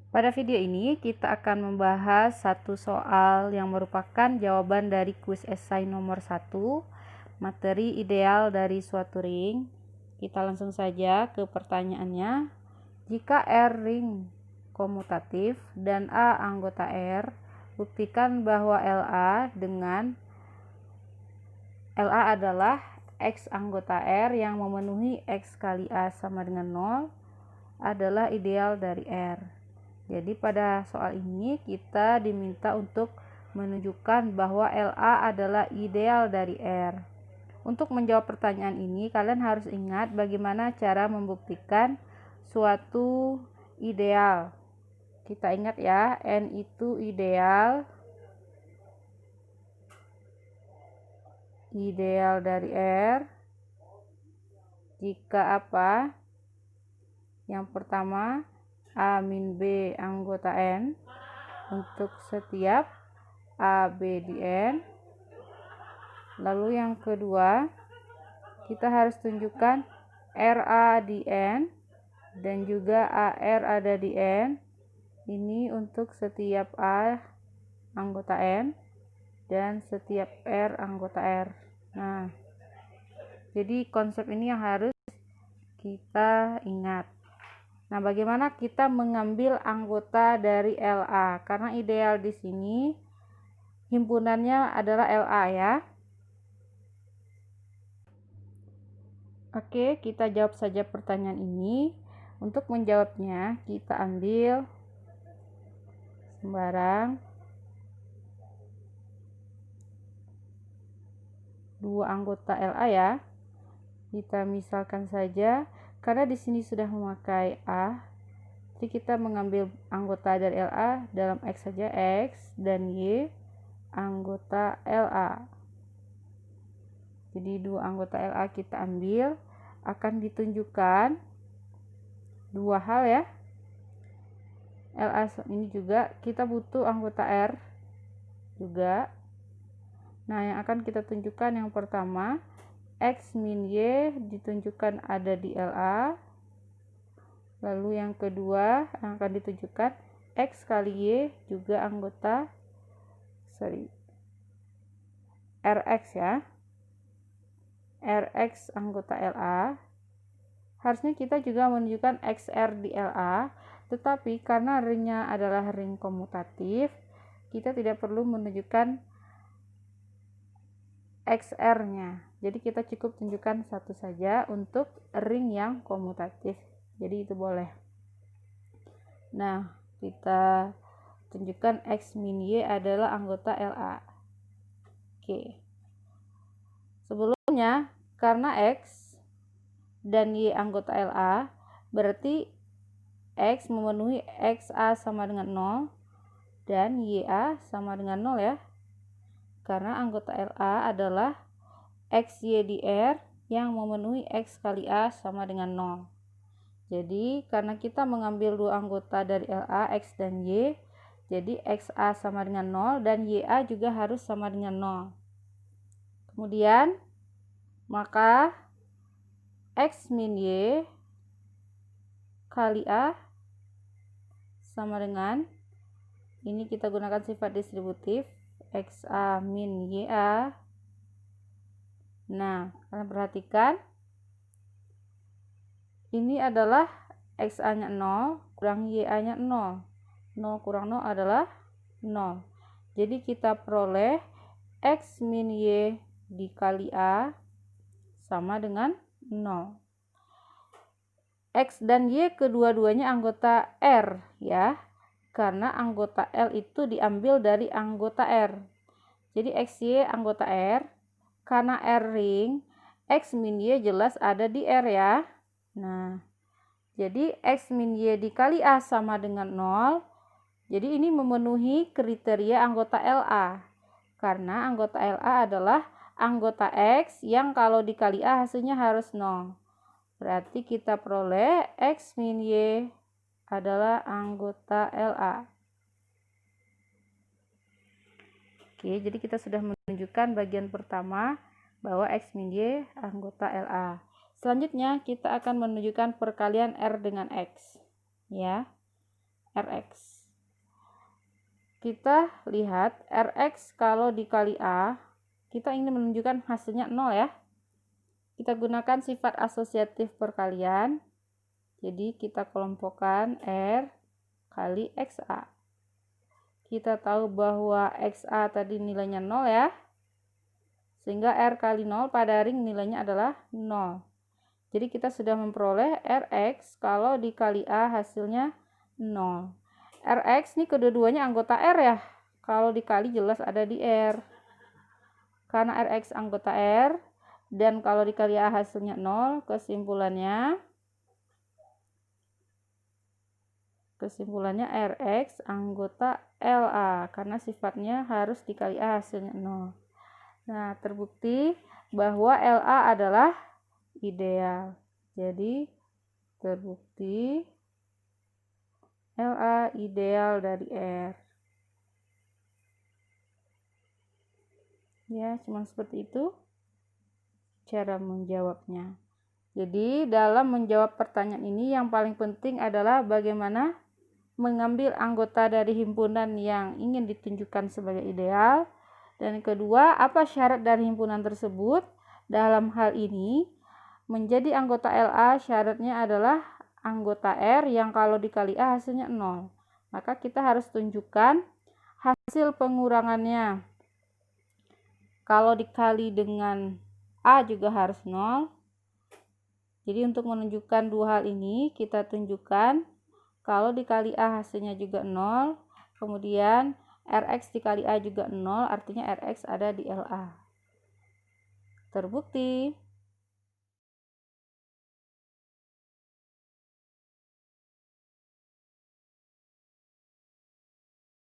Pada video ini kita akan membahas satu soal yang merupakan jawaban dari kuis esai nomor 1, materi ideal dari suatu ring. Kita langsung saja ke pertanyaannya. Jika R ring komutatif dan A anggota R, buktikan bahwa LA adalah X anggota R yang memenuhi X kali A sama dengan 0 adalah ideal dari R. Jadi pada soal ini kita diminta untuk menunjukkan bahwa LA adalah ideal dari R. Untuk menjawab pertanyaan ini, kalian harus ingat bagaimana cara membuktikan suatu ideal. Kita ingat ya, N itu ideal dari R jika apa? Yang pertama, A min B anggota N untuk setiap A, B di N. Lalu yang kedua, kita harus tunjukkan RA di N dan juga AR ada di N. Ini untuk setiap A anggota N dan setiap R anggota R. Nah, jadi konsep ini yang harus kita ingat. Nah, bagaimana kita mengambil anggota dari LA? Karena ideal di sini himpunannya adalah LA ya. Oke, kita jawab saja pertanyaan ini. Untuk menjawabnya, kita ambil sembarang 2 anggota LA ya. Kita misalkan saja, karena di sini sudah memakai A, jadi kita mengambil anggota dari LA dalam X saja, X dan Y anggota LA. Jadi 2 anggota LA kita ambil, akan ditunjukkan 2 hal ya. LA ini juga kita butuh anggota R juga. Nah, yang akan kita tunjukkan yang pertama, X min Y ditunjukkan ada di LA. Lalu yang kedua yang akan ditunjukkan X kali Y juga anggota RX ya. RX anggota LA. Harusnya kita juga menunjukkan XR di LA, tetapi karena ringnya adalah ring komutatif, kita tidak perlu menunjukkan XR-nya. Jadi kita cukup tunjukkan satu saja untuk ring yang komutatif. Jadi itu boleh. Nah, kita tunjukkan X min Y adalah anggota LA. Oke. Sebelumnya, karena X dan Y anggota LA, berarti X memenuhi XA sama dengan 0 dan YA sama dengan 0 ya. Karena anggota LA adalah XY di R yang memenuhi X kali A sama dengan 0. Jadi karena kita mengambil 2 anggota dari LA, X dan Y, jadi XA sama dengan 0 dan YA juga harus sama dengan 0. Kemudian maka X min Y kali A sama dengan, ini kita gunakan sifat distributif, XA min YA. Nah, kalian perhatikan, ini adalah XA-nya 0 kurang YA-nya 0. 0 kurang 0 adalah 0. Jadi kita peroleh X min Y dikali A sama dengan 0. X dan Y kedua-duanya anggota R ya. Karena anggota L itu diambil dari anggota R. Jadi XY anggota R. Karena R ring, X min Y jelas ada di R ya. Nah, jadi X min Y dikali A sama dengan 0. Jadi ini memenuhi kriteria anggota LA. Karena anggota LA adalah anggota X yang kalau dikali A hasilnya harus 0. Berarti kita peroleh X min Y adalah anggota LA. Oke, jadi kita sudah menunjukkan bagian pertama bahwa X min Y anggota LA. Selanjutnya kita akan menunjukkan perkalian R dengan X. Ya. Rx. Kita lihat Rx kalau dikali A, kita ingin menunjukkan hasilnya 0 ya. Kita gunakan sifat asosiatif perkalian. Jadi kita kelompokkan R kali XA. Kita tahu bahwa XA tadi nilainya 0 ya. Sehingga R kali 0 pada ring nilainya adalah 0. Jadi kita sudah memperoleh Rx kalau dikali A hasilnya 0. Rx ini kedua-duanya anggota R ya. Kalau dikali jelas ada di R. Karena Rx anggota R dan kalau dikali A hasilnya 0, kesimpulannya Rx anggota LA karena sifatnya harus dikali A hasilnya 0. Nah, terbukti bahwa LA adalah ideal. Jadi terbukti LA ideal dari R. Ya, cuma seperti itu cara menjawabnya. Jadi, dalam menjawab pertanyaan ini yang paling penting adalah bagaimana mengambil anggota dari himpunan yang ingin ditunjukkan sebagai ideal. Dan kedua, apa syarat dari himpunan tersebut? Dalam hal ini, menjadi anggota LA syaratnya adalah anggota R yang kalau dikali A hasilnya 0. Maka kita harus tunjukkan hasil pengurangannya. Kalau dikali dengan A juga harus 0. Jadi untuk menunjukkan dua hal ini, kita tunjukkan kalau dikali A hasilnya juga 0. Kemudian Rx dikali A juga 0, artinya Rx ada di LA. Terbukti.